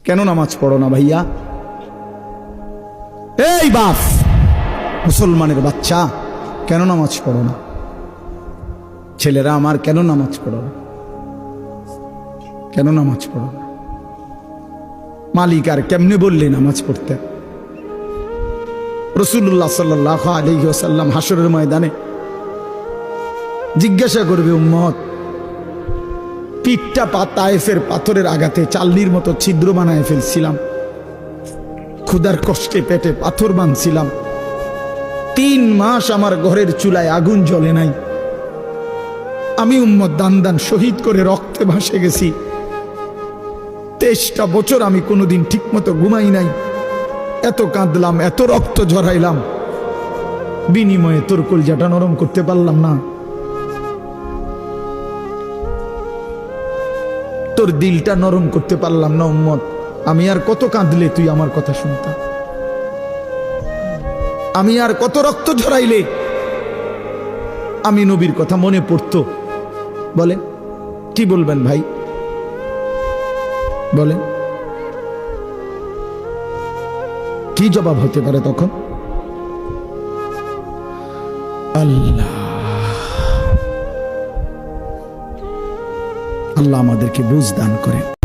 কেন নামাজ পড়ো না ভাইয়া? এই বাপ, মুসলমানের বাচ্চা, কেন নামাজ পড়ো না? ছেলেরা আমার, কেন নামাজ পড়ো না? কেন নামাজ পড়ো না? মালিক আর কেমনে বললে নামাজ পড়তে? রাসূলুল্লাহ সাল্লাল্লাহু আলাইহি ওয়াসাল্লাম হাসরের ময়দানে জিজ্ঞাসা করবে, উম্মত, পিঠটা তায়েফের পাথরের আঘাতে চাল্লির মতো ছিদ্র বানায় ফেলছিলাম, ক্ষুধার কষ্টে পেটে পাথর বাঁধছিলাম, 3 মাস আমার ঘরের চুলায় আগুন জ্বলে নাই, আমি উম্মত দান দান শহীদ করে রক্তে ভাসে গেছি, 23টা বছর আমি কোনোদিন ঠিক মতো ঘুমাই নাই, এত কাঁদলাম, এত রক্ত ঝরাইলাম, বিনিময়ে তোর কলজাটা নরম করতে পারলাম না, তোর দিলটা নরম করতে পারলাম না উম্মত। আমি আর কত কাঁদলে তুই আমার কথা শুনতা? আমি আর কত রক্ত ঝরাইলে আমি নবীর কথা মনে পড়তো? বলে কি বলবেন ভাই? বলে কি জবাব হতে পারে তখন? আল্লাহ আল্লাহ আমাদেরকে বুঝ দান করেন।